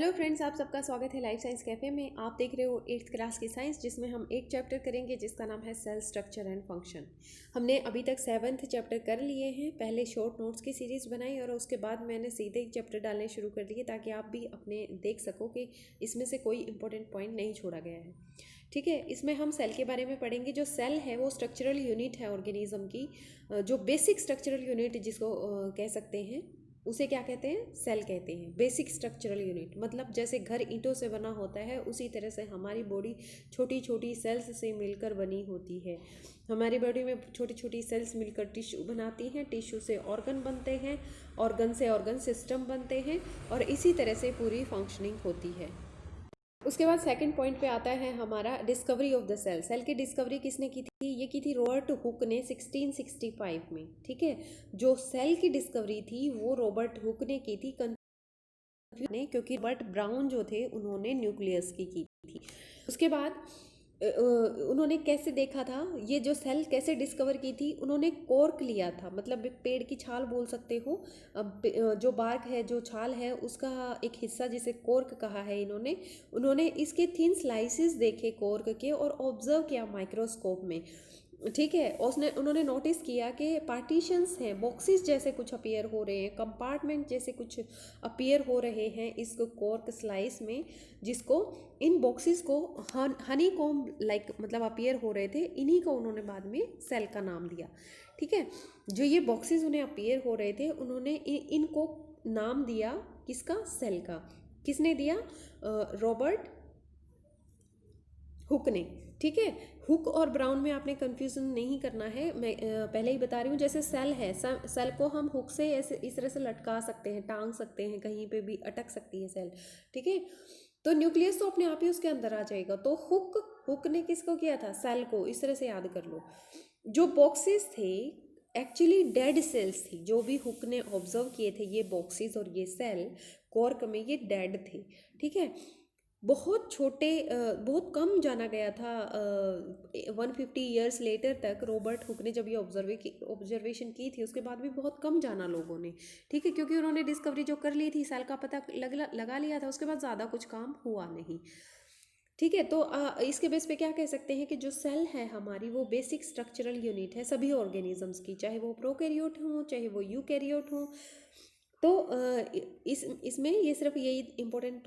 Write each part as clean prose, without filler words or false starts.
Hello friends, आप सबका स्वागत है लाइफ साइंस कैफ़े में। आप देख रहे हो 8th क्लास की साइंस, जिसमें हम एक चैप्टर करेंगे जिसका नाम है सेल स्ट्रक्चर एंड फंक्शन। हमने अभी तक 7th चैप्टर कर लिए हैं। पहले शॉर्ट नोट्स की सीरीज़ बनाई और उसके बाद मैंने सीधे एक चैप्टर डालने शुरू कर दिए ताकि आप भी अपने देख सको कि इसमें से कोई इंपॉर्टेंट पॉइंट नहीं छोड़ा गया है। ठीक है, इसमें हम सेल के बारे में पढ़ेंगे। जो सेल है वो स्ट्रक्चरल यूनिट है ऑर्गेनिज्म की, जो बेसिक स्ट्रक्चरल यूनिट जिसको कह सकते हैं, उसे क्या कहते हैं? सेल कहते हैं। बेसिक स्ट्रक्चरल यूनिट मतलब जैसे घर ईंटों से बना होता है, उसी तरह से हमारी बॉडी छोटी छोटी सेल्स से मिलकर बनी होती है। हमारी बॉडी में छोटी छोटी सेल्स मिलकर टिश्यू बनाती हैं, टिश्यू से ऑर्गन बनते हैं, ऑर्गन से ऑर्गन सिस्टम बनते हैं और इसी तरह से पूरी फंक्शनिंग होती है। उसके बाद सेकंड पॉइंट पे आता है हमारा discovery of the cell. Cell की डिस्कवरी किसने की थी? ये की थी रॉबर्ट हुक ने 1665 में। ठीक है, जो सेल की डिस्कवरी थी वो रॉबर्ट हुक ने की थी, क्योंकि रॉबर्ट ब्राउन जो थे उन्होंने न्यूक्लियस की थी। उसके बाद उन्होंने कैसे देखा था, ये जो सेल कैसे डिस्कवर की थी? उन्होंने कॉर्क लिया था, मतलब एक पेड़ की छाल बोल सकते हो। जो बार्क है, जो छाल है, उसका एक हिस्सा जिसे कॉर्क कहा है उन्होंने इसके थिन स्लाइसिस देखे कॉर्क के और ऑब्जर्व किया माइक्रोस्कोप में। ठीक है, उन्होंने नोटिस किया कि पार्टीशंस हैं, बॉक्सेस जैसे कुछ अपीयर हो रहे हैं, कंपार्टमेंट जैसे कुछ अपीयर हो रहे हैं इस कॉर्क स्लाइस में, जिसको इन बॉक्सेस को हनी कॉम्ब लाइक मतलब अपीयर हो रहे थे। इन्हीं को उन्होंने बाद में सेल का नाम दिया। ठीक है, जो ये बॉक्सेस उन्हें अपीयर हो रहे थे, उन्होंने इनको नाम दिया किसका? सेल का। किसने दिया? रॉबर्ट हुक ने। ठीक है, हुक और ब्राउन में आपने कंफ्यूजन नहीं करना है, मैं पहले ही बता रही हूँ। जैसे सेल है, सेल को हम हुक से ऐसे इस तरह से लटका सकते हैं, टांग सकते हैं, कहीं पे भी अटक सकती है सेल। ठीक है, तो न्यूक्लियस तो अपने आप ही उसके अंदर आ जाएगा। तो हुक ने किसको किया था? सेल को। इस तरह से याद कर लो। जो बॉक्सेस थे एक्चुअली डेड सेल्स थी, जो भी हुक ने ऑब्जर्व किए थे ये बॉक्सेस और ये सेल कॉर्क में, ये डेड थे। ठीक है, बहुत छोटे बहुत कम जाना गया था। 150 ईयर्स लेटर तक रॉबर्ट हुक ने जब ये ऑब्जर्वेशन की थी, उसके बाद भी बहुत कम जाना लोगों ने। ठीक है, क्योंकि उन्होंने डिस्कवरी जो कर ली थी, सेल का पता लगा लिया था, उसके बाद ज़्यादा कुछ काम हुआ नहीं। ठीक है, तो इसके बेस पे क्या कह सकते हैं कि जो सेल है हमारी, वो बेसिक स्ट्रक्चरल यूनिट है सभी ऑर्गेनिजम्स की, चाहे वो प्रोकैरियोट हो चाहे वो यूकैरियोट हो। तो इसमें ये सिर्फ यही इंपॉर्टेंट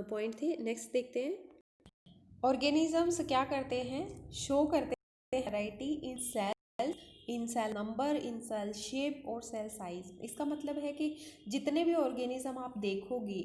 पॉइंट थे। नेक्स्ट देखते हैं, ऑर्गेनिजम्स क्या करते हैं? शो करते हैं variety in cell number, in cell shape और सेल साइज। इसका मतलब है कि जितने भी ऑर्गेनिज्म आप देखोगी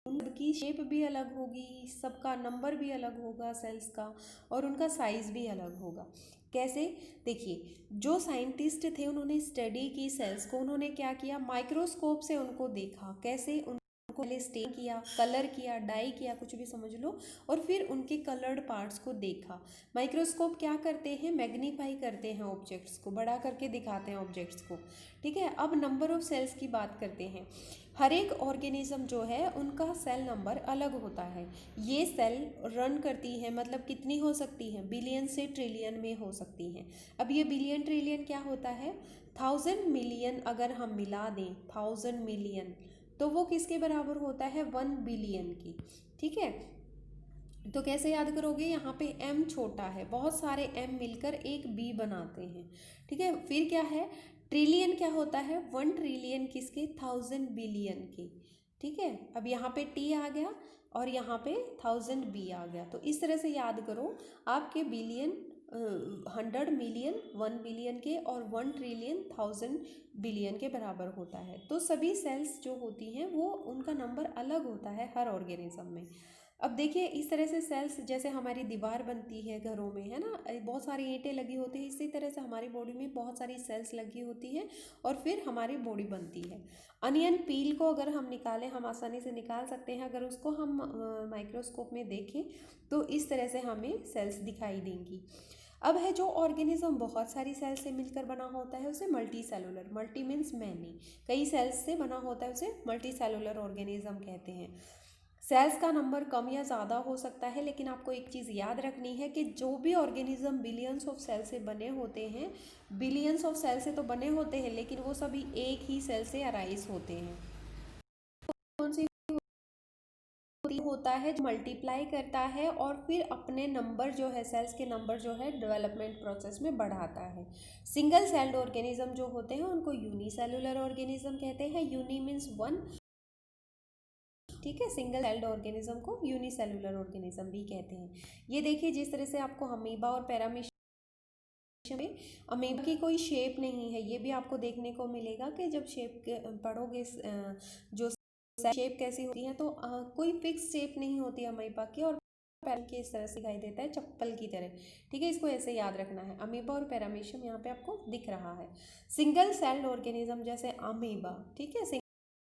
उनकी शेप भी अलग होगी, सबका नंबर भी अलग होगा सेल्स का, और उनका साइज भी अलग होगा। कैसे? देखिए, जो साइंटिस्ट थे उन्होंने स्टडी की सेल्स को, उन्होंने क्या किया? माइक्रोस्कोप से उनको देखा। कैसे? उनको पहले स्टेन किया, कलर किया, डाई किया, कुछ भी समझ लो, और फिर उनके कलर्ड पार्ट्स को देखा। माइक्रोस्कोप क्या करते हैं? मैग्नीफाई करते हैं ऑब्जेक्ट्स को, बड़ा करके दिखाते हैं ऑब्जेक्ट्स को। ठीक है, अब नंबर ऑफ सेल्स की बात करते हैं। हर एक ऑर्गेनिज्म जो है उनका सेल नंबर अलग होता है। ये सेल रन करती है, मतलब कितनी हो सकती है? बिलियन से ट्रिलियन में हो सकती हैं। अब ये बिलियन ट्रिलियन क्या होता है? 1000 मिलियन अगर हम मिला दें, 1000 मिलियन, तो वो किसके बराबर होता है? 1 बिलियन की। ठीक है, तो कैसे याद करोगे? यहाँ पे m छोटा है, बहुत सारे m मिलकर एक b बनाते हैं। ठीक है, फिर क्या है? ट्रिलियन क्या होता है? 1 ट्रिलियन किसके? 1000 बिलियन के। ठीक है, अब यहाँ पे t आ गया और यहाँ पे 1000b आ गया। तो इस तरह से याद करो, आपके बिलियन 100 मिलियन 1 बिलियन के और 1 ट्रिलियन 1000 बिलियन के बराबर होता है। तो सभी सेल्स जो होती हैं वो उनका नंबर अलग होता है हर ऑर्गेनिज्म में। अब देखिए, इस तरह से सेल्स, जैसे हमारी दीवार बनती है घरों में, है ना, बहुत सारी ईंटें लगी होती है, इसी तरह से हमारी बॉडी में बहुत सारी सेल्स लगी होती हैं और फिर हमारी बॉडी बनती है। अनियन पील को अगर हम निकालें, हम आसानी से निकाल सकते हैं, अगर उसको हम माइक्रोस्कोप में देखें तो इस तरह से हमें सेल्स दिखाई देंगी। अब है जो ऑर्गेनिज्म बहुत सारी सेल्स से मिलकर बना होता है, उसे multi cellular, multi means many, कई सेल्स से बना होता है, उसे मल्टी सेलुलर ऑर्गेनिज्म कहते हैं। सेल्स का नंबर कम या ज़्यादा हो सकता है, लेकिन आपको एक चीज़ याद रखनी है कि जो भी ऑर्गेनिज्म बिलियंस ऑफ सेल से बने होते हैं, बिलियंस ऑफ सेल से तो बने होते हैं, लेकिन वो सभी एक ही सेल से अराइज होते हैं। कौन सी होता है जो मल्टीप्लाई करता है और फिर अपने नंबर जो है, सेल्स के नंबर जो है डेवलपमेंट प्रोसेस में बढ़ाता है। सिंगल सेल्ड ऑर्गेनिज्म जो होते हैं उनको यूनिसेलुलर ऑर्गेनिज्म कहते हैं। यूनी मीन्स वन, ठीक है। सिंगल सेल्ड ऑर्गेनिज्म को यूनिसेलुलर ऑर्गेनिज्म भी कहते हैं। ये देखिए जिस तरह से आपको अमीबा और पैरामीशियम में अमीबा की कोई शेप नहीं है, ये भी आपको देखने को मिलेगा कि जब शेप पढ़ोगे जो शेप कैसी होती है तो कोई फिक्स शेप नहीं होती अमीबा की, और पैर के इस तरह से दिखाई देता है चप्पल की तरह, ठीक है। इसको ऐसे याद रखना है। अमीबा और पैरामीशियम यहाँ पे आपको दिख रहा है। सिंगल सेल्ड ऑर्गेनिज्म जैसे अमीबा, ठीक है,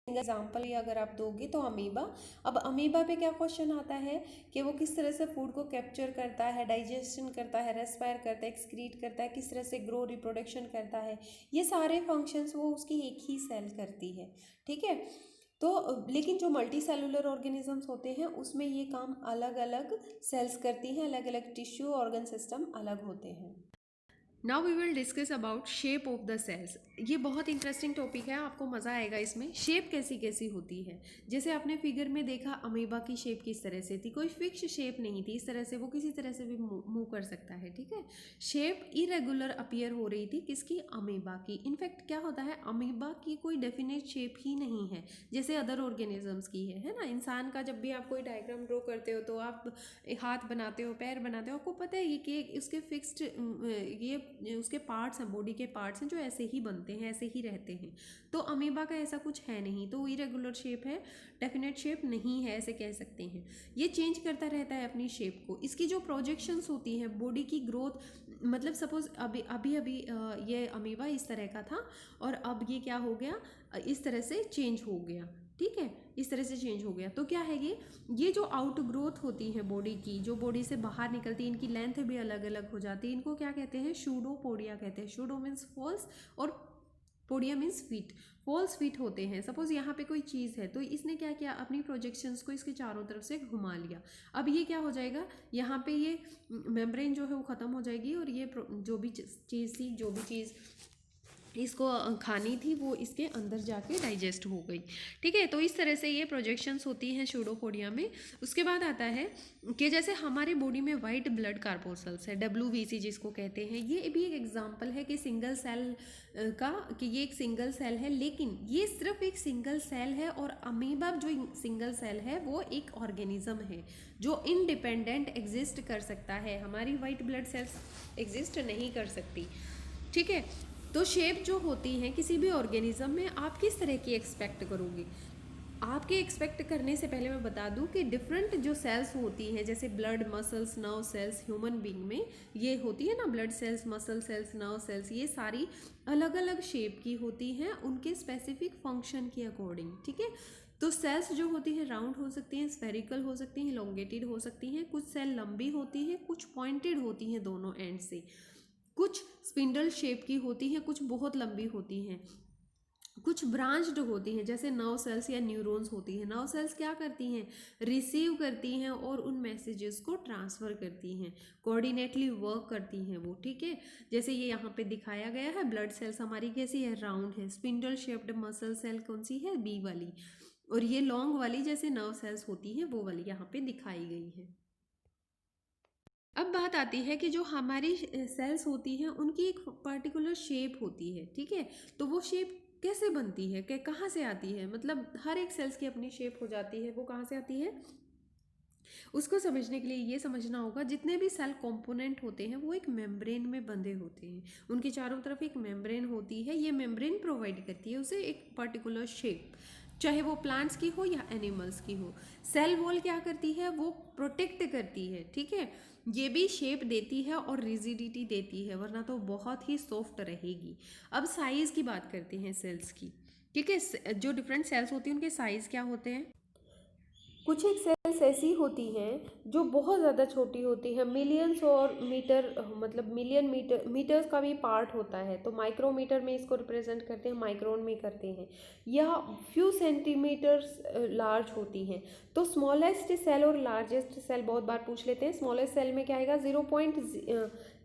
एग्जाम्पल ही अगर आप दोगे तो अमीबा। अब अमीबा पे क्या क्वेश्चन आता है कि वो किस तरह से फूड को कैप्चर करता है, डाइजेशन करता है, रेस्पायर करता है, एक्सक्रीट करता है, किस तरह से ग्रो रिप्रोडक्शन करता है, ये सारे फंक्शंस वो उसकी एक ही सेल करती है, ठीक है। तो लेकिन जो मल्टी सेलुलर ऑर्गेनिजम्स होते हैं उसमें ये काम अलग अलग सेल्स करती हैं, अलग अलग टिश्यू ऑर्गन सिस्टम अलग होते हैं। Now we will discuss about shape of the cells. ये बहुत इंटरेस्टिंग टॉपिक है, आपको मज़ा आएगा इसमें। शेप कैसी कैसी होती है, जैसे आपने फिगर में देखा अमीबा की शेप किस तरह से थी, कोई फिक्स शेप नहीं थी, इस तरह से वो किसी तरह से भी मूव कर सकता है, ठीक है। शेप इरेगुलर अपीयर हो रही थी किसकी, अमीबा की। इनफैक्ट क्या होता है, अमीबा की कोई डेफिनेट शेप ही नहीं है जैसे अदर ऑर्गेनिजम्स की है ना। इंसान का जब भी आप कोई डायग्राम ड्रॉ करते हो तो आप हाथ बनाते हो, पैर बनाते हो, आपको पता है कि उसके फिक्स्ड ये उसके पार्ट्स हैं, बॉडी के पार्ट्स हैं जो ऐसे ही बनते हैं, ऐसे ही रहते हैं। तो अमीबा का ऐसा कुछ है नहीं, तो इरेगुलर शेप है, डेफिनेट शेप नहीं है, ऐसे कह सकते हैं। ये चेंज करता रहता है अपनी शेप को। इसकी जो प्रोजेक्शंस होती हैं बॉडी की ग्रोथ, मतलब सपोज अभी ये अमीबा इस तरह का था और अब ये क्या हो गया, इस तरह से चेंज हो गया, ठीक है, इस तरह से चेंज हो गया। तो क्या है ये जो आउट ग्रोथ होती है बॉडी की, जो बॉडी से बाहर निकलती है, इनकी लेंथ भी अलग अलग हो जाती है। इनको क्या कहते हैं, शूडोपोडिया कहते हैं। शूडो मीन्स फॉल्स और podia means feet. False feet होते हैं। सपोज यहाँ पे कोई चीज़ है तो इसने क्या किया, अपनी प्रोजेक्शंस को इसके चारों तरफ से घुमा लिया। अब ये क्या हो जाएगा, यहाँ पे ये मेम्ब्रेन जो है वो ख़त्म हो जाएगी और ये जो भी चीज़ थी, जो भी चीज़ इसको खानी थी वो इसके अंदर जाके डाइजेस्ट हो गई, ठीक है। तो इस तरह से ये प्रोजेक्शंस होती हैं शूडोपोडिया में। उसके बाद आता है कि जैसे हमारे बॉडी में वाइट ब्लड कार्पोसल्स है, WBC जिसको कहते हैं, ये भी एक एग्जांपल है कि सिंगल सेल का, कि ये एक सिंगल सेल है, लेकिन ये सिर्फ एक सिंगल सेल है। और अमीबा जो सिंगल सेल है वो एक ऑर्गेनिज्म है जो इंडिपेंडेंट एग्जिस्ट कर सकता है। हमारी वाइट ब्लड सेल्स एग्जिस्ट नहीं कर सकती, ठीक है। तो शेप जो होती हैं किसी भी ऑर्गेनिज्म में, आप किस तरह की एक्सपेक्ट करोगे। आपके एक्सपेक्ट करने से पहले मैं बता दूं कि डिफरेंट जो सेल्स होती हैं, जैसे blood, muscles, nerve cells, human being में ये होती है ना, blood cells, muscle cells, nerve cells, ये सारी अलग अलग शेप की होती हैं उनके स्पेसिफिक फंक्शन के अकॉर्डिंग, ठीक है। तो सेल्स जो होती हैं राउंड हो सकती हैं, स्फेरिकल हो सकती हैं, इलोंगेटेड हो सकती हैं। कुछ सेल लंबी होती हैं, कुछ पॉइंटेड होती हैं दोनों एंड से, कुछ स्पिंडल शेप की होती हैं, कुछ बहुत लंबी होती हैं, कुछ ब्रांच्ड होती हैं जैसे नर्व सेल्स या न्यूरॉन्स होती हैं। नर्व सेल्स क्या करती हैं, रिसीव करती हैं और उन मैसेजेस को ट्रांसफ़र करती हैं, कोऑर्डिनेटली वर्क करती हैं वो, ठीक है। जैसे ये यहाँ पे दिखाया गया है, ब्लड सेल्स हमारी कैसी है, राउंड है। स्पिंडल शेप्ड मसल सेल कौन सी है, बी वाली। और ये लॉन्ग वाली जैसे नर्व सेल्स होती हैं वो वाली यहाँ पे दिखाई गई है। अब बात आती है कि जो हमारी सेल्स होती हैं उनकी एक पर्टिकुलर शेप होती है, ठीक है। तो वो शेप कैसे बनती है, कि कहाँ से आती है, मतलब हर एक सेल्स की अपनी शेप हो जाती है, वो कहाँ से आती है, उसको समझने के लिए ये समझना होगा जितने भी सेल कंपोनेंट होते हैं वो एक मेम्ब्रेन में बंधे होते हैं। उनके चारों तरफ एक मेम्ब्रेन होती है, ये मेम्ब्रेन प्रोवाइड करती है उसे एक पर्टिकुलर शेप, चाहे वो प्लांट्स की हो या एनिमल्स की हो। सेल वॉल क्या करती है, वो प्रोटेक्ट करती है, ठीक है। ये भी शेप देती है और रिजिडिटी देती है, वरना तो बहुत ही सॉफ्ट रहेगी। अब साइज की बात करते हैं सेल्स की, ठीक है। जो डिफरेंट सेल्स होती हैं उनके साइज क्या होते हैं। कुछ एक सेल्स ऐसी होती हैं जो बहुत ज़्यादा छोटी होती हैं, मिलियंस और मीटर, मतलब मिलियन मीटर्स का भी पार्ट होता है, तो माइक्रोमीटर में इसको रिप्रेजेंट करते हैं, माइक्रोन में करते हैं, या फ्यू सेंटीमीटर्स लार्ज होती हैं। तो स्मॉलेस्ट सेल और लार्जेस्ट सेल बहुत बार पूछ लेते हैं। स्मॉलेस्ट सेल में क्या आएगा,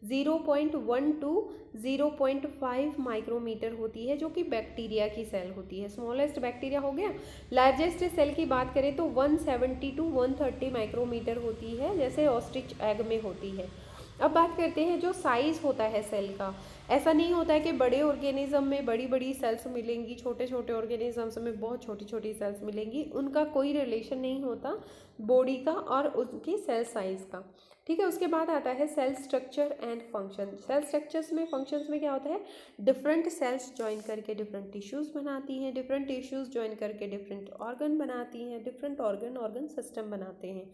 0.1 टू 0.5 माइक्रोमीटर होती है, जो कि बैक्टीरिया की सेल होती है। स्मॉलेस्ट बैक्टीरिया हो गया। लार्जेस्ट सेल की बात करें तो 170 टू 130 माइक्रोमीटर होती है, जैसे ऑस्ट्रिच एग में होती है। अब बात करते हैं जो साइज़ होता है सेल का। ऐसा नहीं होता है कि बड़े ऑर्गेनिज्म में बड़ी बड़ी सेल्स मिलेंगी, छोटे छोटे ऑर्गेनिजम्स में बहुत छोटी छोटी सेल्स मिलेंगी, उनका कोई रिलेशन नहीं होता बॉडी का और उनकी सेल साइज़ का। ठीक है, उसके बाद आता है cell structure and function. Cell structures में, फंक्शंस में क्या होता है, डिफरेंट सेल्स ज्वाइन करके डिफरेंट टिश्यूज़ बनाती हैं, डिफरेंट टिश्यूज़ ज्वाइन करके डिफरेंट ऑर्गन बनाती हैं, डिफरेंट ऑर्गन सिस्टम बनाते हैं।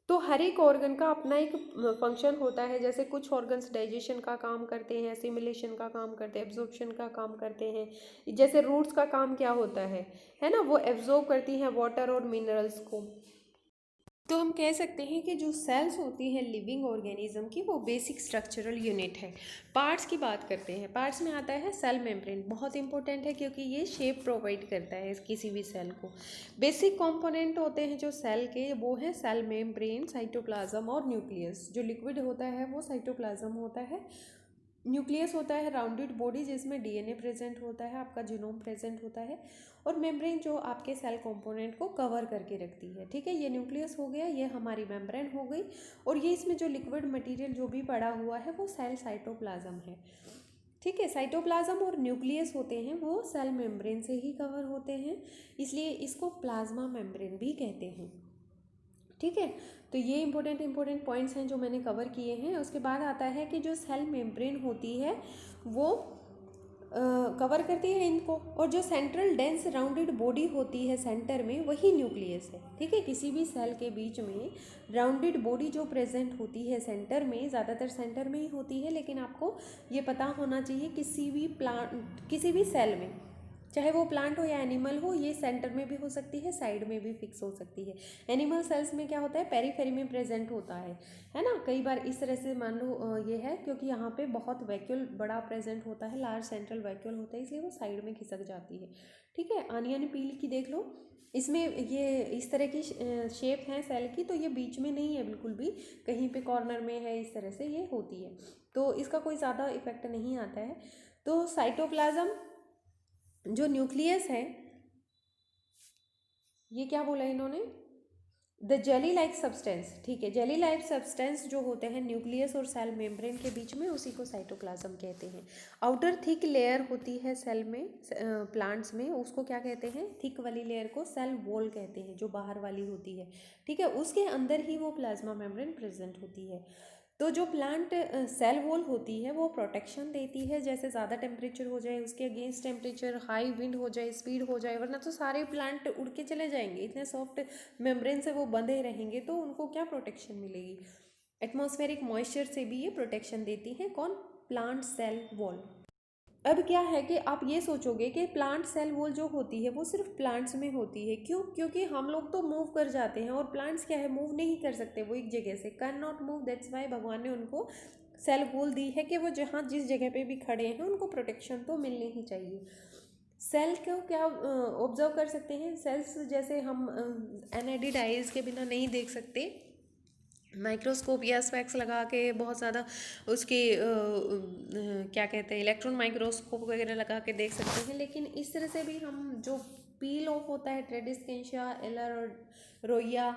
तो हर एक ऑर्गन का अपना एक फंक्शन होता है। जैसे कुछ ऑर्गन्स डाइजेशन का काम करते हैं, एसिमिलेशन का काम करते हैं, एब्जॉर्प्शन का काम करते हैं। जैसे रूट्स का काम क्या होता है ना, वो एब्जॉर्ब करती हैं वाटर और मिनरल्स को। तो हम कह सकते हैं कि जो सेल्स होती हैं लिविंग ऑर्गेनिज्म की, वो बेसिक स्ट्रक्चरल यूनिट है। पार्ट्स की बात करते हैं। पार्ट्स में आता है सेल मेम्ब्रेन, बहुत इंपॉर्टेंट है क्योंकि ये शेप प्रोवाइड करता है किसी भी सेल को। बेसिक कंपोनेंट होते हैं जो सेल के, वो है सेल मेम्ब्रेन, साइटोप्लाज्म और न्यूक्लियस। जो लिक्विड होता है वो साइटोप्लाज्म होता है। न्यूक्लियस होता है राउंडेड बॉडी जिसमें डीएनए प्रेजेंट होता है, आपका जीनोम प्रेजेंट होता है। और मेम्ब्रेन जो आपके सेल कंपोनेंट को कवर करके रखती है। ठीक है, ये न्यूक्लियस हो गया, ये हमारी मेम्ब्रेन हो गई। और ये इसमें जो लिक्विड मटेरियल जो भी पड़ा हुआ है वो सेल साइटोप्लाज्म है। ठीक है, साइटोप्लाज्म और न्यूक्लियस होते हैं वो सेल मेम्ब्रेन से ही कवर होते हैं, इसलिए इसको प्लाज्मा मेम्ब्रेन भी कहते हैं। ठीक है, तो ये इंपॉर्टेंट पॉइंट्स हैं जो मैंने कवर किए हैं। उसके बाद आता है कि जो सेल मेम्ब्रेन होती है वो कवर करती है इनको, और जो सेंट्रल डेंस राउंडेड बॉडी होती है सेंटर में, वही न्यूक्लियस है। ठीक है, किसी भी सेल के बीच में राउंडेड बॉडी जो प्रेजेंट होती है सेंटर में, ज़्यादातर सेंटर में ही होती है, लेकिन आपको ये पता होना चाहिए किसी भी किसी भी सेल में, चाहे वो प्लांट हो या एनिमल हो, ये सेंटर में भी हो सकती है, साइड में भी फिक्स हो सकती है। एनिमल सेल्स में क्या होता है, पेरीफेरी में प्रेजेंट होता है ना। कई बार इस तरह से मान लो ये है क्योंकि यहाँ पे बहुत वैक्यूल बड़ा प्रेजेंट होता है, लार्ज सेंट्रल वैक्यूल होता है, इसलिए वो साइड में खिसक जाती है। ठीक है, अनियन पील की देख लो, इसमें ये इस तरह की शेप है सेल की, तो ये बीच में नहीं है बिल्कुल भी, कहीं पे कॉर्नर में है, इस तरह से ये होती है, तो इसका कोई ज़्यादा इफेक्ट नहीं आता है। तो साइटोप्लाज्म, जो न्यूक्लियस है, ये क्या बोला इन्होंने, द जेली लाइक सब्सटेंस। ठीक है, जेली लाइक सब्सटेंस जो होते हैं न्यूक्लियस और सेल मेम्ब्रेन के बीच में, उसी को साइटोप्लाज्म कहते हैं। आउटर थिक लेयर होती है सेल में, प्लांट्स में, उसको क्या कहते हैं, थिक वाली लेयर को सेल वॉल कहते हैं, जो बाहर वाली होती है। ठीक है, उसके अंदर ही वो प्लाज्मा मेम्ब्रेन प्रेजेंट होती है। तो जो प्लांट सेल वॉल होती है वो प्रोटेक्शन देती है, जैसे ज़्यादा टेम्परेचर हो जाए, उसके अगेंस्ट टेम्परेचर, हाई विंड हो जाए, स्पीड हो जाए, वरना तो सारे प्लांट उड़ के चले जाएंगे, इतने सॉफ्ट मेम्ब्रेन से वो बंधे रहेंगे, तो उनको क्या प्रोटेक्शन मिलेगी। एटमॉस्फेरिक मॉइस्चर से भी ये प्रोटेक्शन देती है, कौन, प्लांट सेल वॉल। अब क्या है कि आप ये सोचोगे कि प्लांट सेल वॉल जो होती है वो सिर्फ प्लांट्स में होती है, क्यों, क्योंकि हम लोग तो मूव कर जाते हैं और प्लांट्स क्या है, मूव नहीं कर सकते, वो एक जगह से can not move, that's why भगवान ने उनको सेल वॉल दी है कि वो जहाँ जिस जगह पे भी खड़े हैं उनको प्रोटेक्शन तो मिलनी ही चाहिए। सेल को क्या ऑब्जर्व कर सकते हैं, सेल्स जैसे हम एनआईडी आईज के बिना नहीं देख सकते, माइक्रोस्कोप या स्पेक्स लगा के बहुत ज़्यादा उसके क्या कहते हैं, इलेक्ट्रॉन माइक्रोस्कोप वगैरह लगा के देख सकते हैं, लेकिन इस तरह से भी हम जो पील ऑफ होता है ट्रेडिस्केंशिया, एलरोया,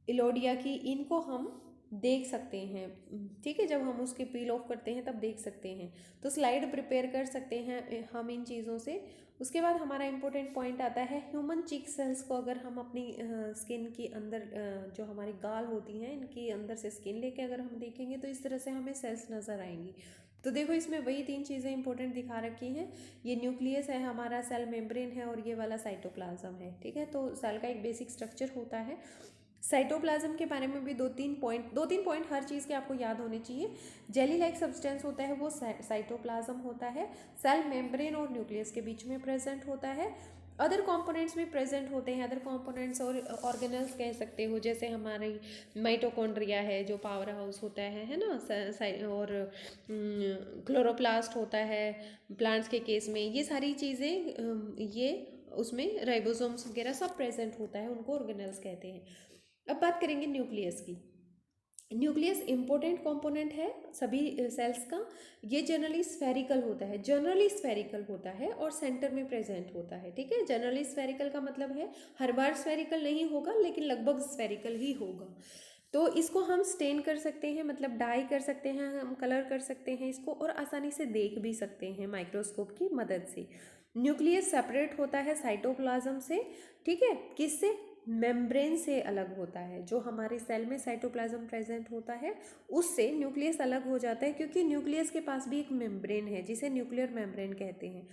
इलोडिया की, इनको हम देख सकते हैं। ठीक है, जब हम उसके पील ऑफ करते हैं तब देख सकते हैं, तो स्लाइड प्रिपेयर कर सकते हैं हम इन चीज़ों से। उसके बाद हमारा इंपॉर्टेंट पॉइंट आता है ह्यूमन चीक सेल्स को, अगर हम अपनी स्किन के अंदर जो हमारी गाल होती हैं, इनके अंदर से स्किन लेके अगर हम देखेंगे तो इस तरह से हमें सेल्स नज़र आएंगी। तो देखो इसमें वही तीन चीज़ें इंपॉर्टेंट दिखा रखी हैं, ये न्यूक्लियस है हमारा, सेल मेम्ब्रेन है, और ये वाला साइटोप्लाज्म है। ठीक है, तो सेल का एक बेसिक स्ट्रक्चर होता है। साइटोप्लाज्म के बारे में भी दो तीन पॉइंट हर चीज़ के आपको याद होने चाहिए। जेली लाइक सब्सटेंस होता है वो साइटोप्लाज्म होता है, सेल मेम्ब्रेन और न्यूक्लियस के बीच में प्रेजेंट होता है। अदर कंपोनेंट्स भी प्रेजेंट होते हैं, अदर कंपोनेंट्स और ऑर्गेनल्स कह सकते हो, जैसे हमारी माइटोकॉन्ड्रिया है जो पावर हाउस होता है ना, और क्लोरोप्लास्ट होता है प्लांट्स के केस में, ये सारी चीज़ें ये उसमें राइबोसोम्स वगैरह सब प्रेजेंट होता है, उनको ऑर्गेनल्स कहते हैं। अब बात करेंगे न्यूक्लियस की। न्यूक्लियस इंपॉर्टेंट कंपोनेंट है सभी सेल्स का। ये जनरली स्फेरिकल होता है और सेंटर में प्रेजेंट होता है। ठीक है, जनरली स्फेरिकल का मतलब है हर बार स्फेरिकल नहीं होगा, लेकिन लगभग स्फेरिकल ही होगा। तो इसको हम स्टेन कर सकते हैं, मतलब डाई कर सकते हैं, हम कलर कर सकते हैं इसको, और आसानी से देख भी सकते हैं माइक्रोस्कोप की मदद से। न्यूक्लियस सेपरेट होता है साइटोप्लाज्म से। ठीक है, किससे? मेम्ब्रेन से अलग होता है। जो हमारे सेल में साइटोप्लाज्म प्रेजेंट होता है उससे न्यूक्लियस अलग हो जाता है, क्योंकि न्यूक्लियस के पास भी एक मेम्ब्रेन है जिसे न्यूक्लियर मेम्ब्रेन कहते हैं।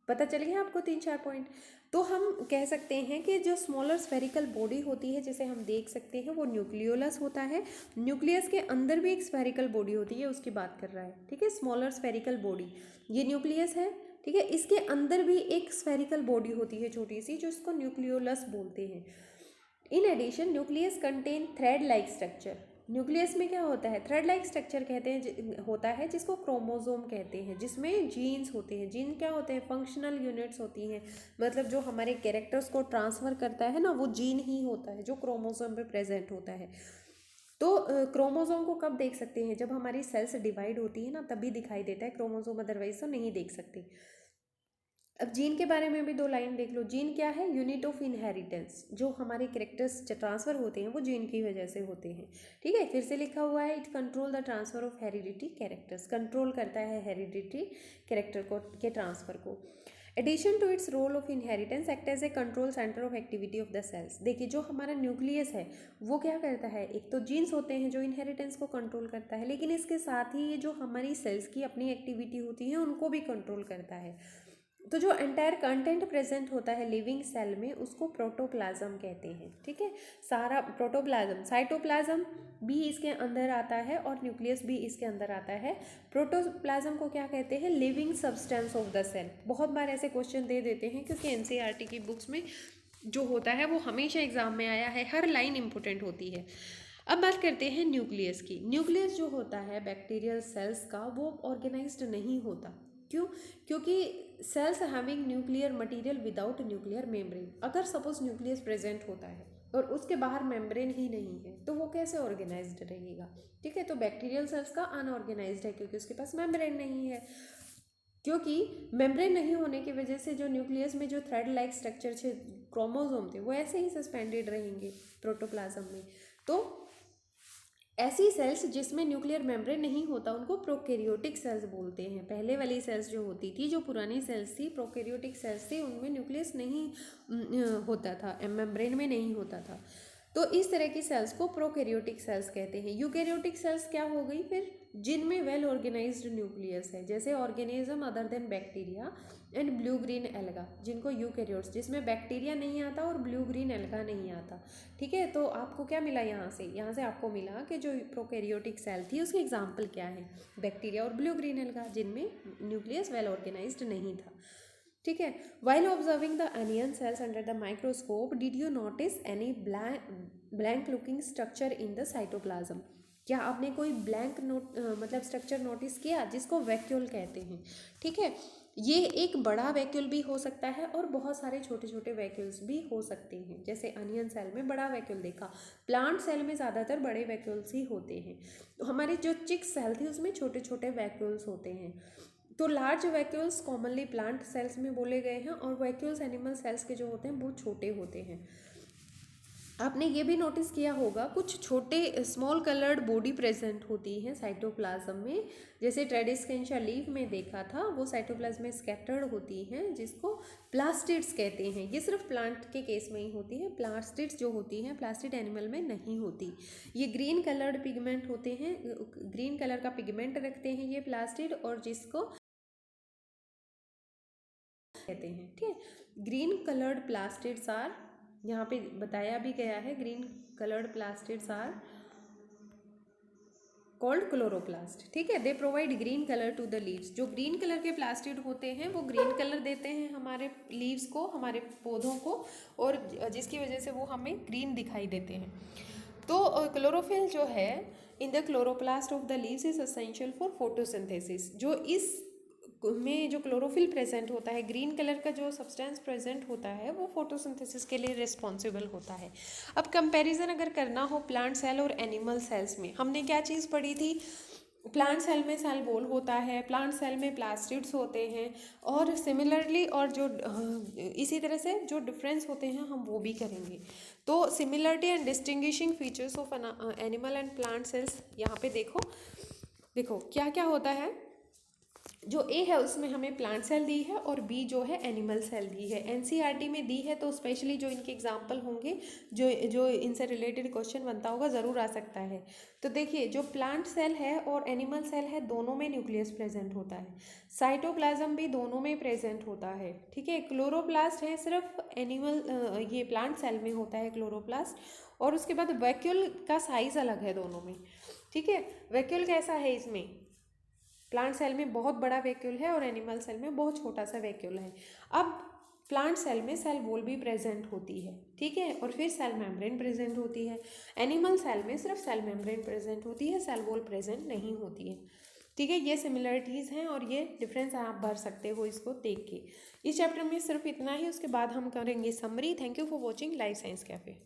पता चल गया आपको 3-4 पॉइंट। तो हम कह सकते हैं कि जो स्मॉलर स्फेरिकल बॉडी होती है जिसे हम देख सकते हैं वो न्यूक्लियोलस होता है। न्यूक्लियस के अंदर भी एक स्फेरिकल बॉडी होती है, उसकी बात कर रहा है। ठीक है, स्मॉलर स्फेरिकल बॉडी, ये न्यूक्लियस है। ठीक है, इसके अंदर भी एक स्फेरिकल बॉडी होती है छोटी सी, जो इसको न्यूक्लियोलस बोलते हैं। In addition nucleus contain thread like structure. Nucleus में क्या होता है? थ्रेड लाइक स्ट्रक्चर कहते हैं होता है, जिसको क्रोमोसोम कहते हैं, जिसमें जीन्स होते हैं। जीन क्या होते हैं? फंक्शनल यूनिट्स होती हैं, मतलब जो हमारे कैरेक्टर्स को ट्रांसफ़र करता है ना, वो जीन ही होता है जो क्रोमोसोम पे प्रेजेंट होता है। तो क्रोमोसोम को कब देख सकते हैं? जब हमारी सेल्स डिवाइड होती है ना, तभी दिखाई देता है क्रोमोसोम, अदरवाइज तो नहीं देख सकते। अब जीन के बारे में भी 2 लाइन देख लो। जीन क्या है? Unit of inheritance. जो हमारे कैरेक्टर्स ट्रांसफ़र होते हैं वो जीन की वजह से होते हैं। ठीक है, फिर से लिखा हुआ है, it control the transfer of heredity characters. Control करता है हेरिडिटी कैरेक्टर को के ट्रांसफ़र को। Addition to its role of inheritance act as a control centre of activity of the cells. देखिए, जो हमारा न्यूक्लियस है वो क्या करता है? एक तो जीन्स होते हैं जो इनहेरिटेंस को कंट्रोल करता है, लेकिन इसके साथ ही ये जो हमारी सेल्स की अपनी एक्टिविटी होती है उनको भी कंट्रोल करता है। तो जो एंटायर कंटेंट प्रेजेंट होता है लिविंग सेल में उसको प्रोटोप्लाज्म कहते हैं। ठीक है, सारा प्रोटोप्लाज्म, साइटोप्लाज्म भी इसके अंदर आता है और न्यूक्लियस भी इसके अंदर आता है। प्रोटोप्लाज्म को क्या कहते हैं? Living substance of the cell. बहुत बार ऐसे क्वेश्चन दे देते हैं, क्योंकि एनसीईआरटी की बुक्स में जो होता है वो हमेशा एग्जाम में आया है, हर लाइन इंपॉर्टेंट होती है। अब बात करते हैं न्यूक्लियस की। न्यूक्लियस जो होता है बैक्टीरियल सेल्स का, वो ऑर्गेनाइज्ड नहीं होता। क्यों? क्योंकि sales having nuclear material without nuclear membrane. अगर सपोज न्यूक्लियस प्रेजेंट होता है और उसके बाहर मेम्ब्रेन ही नहीं है, तो वो कैसे ऑर्गेनाइज्ड रहेगा? ठीक है, तो बैक्टीरियल सेल्स का अनऑर्गेनाइज्ड है, क्योंकि उसके पास मेम्ब्रेन नहीं है। क्योंकि मेम्ब्रेन नहीं होने की वजह से जो न्यूक्लियस में जो थ्रेड लाइक स्ट्रक्चर थे, क्रोमोसोम थे, वो ऐसे ही सस्पेंडेड रहेंगे प्रोटोप्लाज्म में। तो ऐसी सेल्स जिसमें न्यूक्लियर मेम्ब्रेन नहीं होता उनको प्रोकैरियोटिक सेल्स बोलते हैं। पहले वाली सेल्स जो होती थी, जो पुरानी सेल्स थी, प्रोकैरियोटिक सेल्स थी, उनमें न्यूक्लियस नहीं होता था, मेम्ब्रेन में नहीं होता था। तो इस तरह की सेल्स को प्रोकैरियोटिक सेल्स कहते हैं। यूकैरियोटिक सेल्स क्या हो गई फिर? जिनमें वेल ऑर्गेनाइज्ड न्यूक्लियस है, जैसे organism other than bacteria and blue green alga, जिनको यूकैरियोट्स, जिसमें बैक्टीरिया नहीं आता और ब्लू ग्रीन एल्गा नहीं आता। ठीक है, तो आपको क्या मिला यहाँ से आपको मिला कि जो प्रोकैरियोटिक सेल थी उसके एग्जाम्पल क्या है? बैक्टीरिया और ब्लू ग्रीन एल्गा, जिनमें न्यूक्लियस वेल ऑर्गेनाइज्ड नहीं था। ठीक है, while observing the onion sales under the microscope did you notice any blank looking structure in the cytoplasm? क्या आपने कोई ब्लैंक मतलब स्ट्रक्चर नोटिस किया, जिसको वैक्यूल कहते हैं? ठीक है, ये एक बड़ा वैक्यूल भी हो सकता है और बहुत सारे छोटे छोटे वैक्यूल्स भी हो सकते हैं। जैसे अनियन सेल में बड़ा वैक्यूल देखा, प्लांट सेल में ज़्यादातर बड़े वैक्यूल्स ही होते हैं। तो हमारी जो चिक सेल थी उसमें छोटे छोटे वैक्यूल्स होते हैं। तो large vacuoles commonly plant cells में बोले गए हैं, और वैक्यूल्स एनिमल सेल्स के जो होते हैं वो छोटे होते हैं। आपने ये भी नोटिस किया होगा, कुछ छोटे स्मॉल कलर्ड बॉडी प्रेजेंट होती हैं साइटोप्लाज्म में। जैसे ट्रेडिस्केंशिया लीफ में देखा था, वो साइटोप्लाज्म में स्कैटर्ड होती हैं, जिसको प्लास्टिड्स कहते हैं। ये सिर्फ प्लांट के केस में ही होती है, प्लास्टिड्स जो होती हैं प्लास्टिड एनिमल में नहीं होती। ये ग्रीन कलर्ड पिगमेंट होते हैं, ग्रीन कलर का पिगमेंट रखते हैं ये प्लास्टिड, और जिसको कहते हैं। ठीक है, ग्रीन कलर्ड प्लास्टिड्स आर, यहाँ पे बताया भी गया है, green coloured plastids are called chloroplast. ठीक है, they provide green colour to the leaves. जो ग्रीन कलर के प्लास्टिड होते हैं वो ग्रीन कलर देते हैं हमारे लीव्स को, हमारे पौधों को, और जिसकी वजह से वो हमें ग्रीन दिखाई देते हैं। तो क्लोरोफिल जो है in the chloroplast of the leaves is essential for photosynthesis. जो इस में जो क्लोरोफिल प्रेजेंट होता है, ग्रीन कलर का जो सब्सटेंस प्रेजेंट होता है, वो फोटोसिंथेसिस के लिए रिस्पॉन्सिबल होता है। अब कंपैरिजन अगर करना हो प्लांट सेल और एनिमल सेल्स में, हमने क्या चीज़ पढ़ी थी, प्लांट सेल में सेल वॉल होता है, प्लांट सेल में प्लास्टिड्स होते हैं, और सिमिलरली और जो इसी तरह से जो डिफरेंस होते हैं हम वो भी करेंगे। तो similarity and distinguishing features of animal and plant cells, यहाँ पे देखो देखो क्या क्या होता है। जो ए है उसमें हमें प्लांट सेल दी है और बी जो है एनिमल सेल दी है, एनसीईआरटी में दी है, तो स्पेशली जो इनके एग्जांपल होंगे, जो जो इनसे रिलेटेड क्वेश्चन बनता होगा, ज़रूर आ सकता है। तो देखिए, जो प्लांट सेल है और एनिमल सेल है, दोनों में न्यूक्लियस प्रेजेंट होता है, साइटोप्लाज्म भी दोनों में प्रेजेंट होता है, ठीक है। क्लोरोप्लास्ट है सिर्फ एनिमल ये प्लांट सेल में होता है क्लोरोप्लास्ट, और उसके बाद वैक्यूल का साइज अलग है दोनों में, ठीक है। वैक्यूल कैसा है इसमें, प्लांट सेल में बहुत बड़ा वैक्यूल है और एनिमल सेल में बहुत छोटा सा वैक्यूल है। अब प्लांट सेल में सेल वॉल भी प्रेजेंट होती है, ठीक है, और फिर सेल मेम्ब्रेन प्रेजेंट होती है। एनिमल सेल में सिर्फ सेल मेम्ब्रेन प्रेजेंट होती है, सेल वॉल प्रेजेंट नहीं होती है, ठीक है। ये सिमिलरिटीज़ हैं और ये डिफरेंस आप भर सकते हो इसको देख के। इस चैप्टर में सिर्फ इतना ही, उसके बाद हम करेंगे summary. Thank you for watching life science cafe.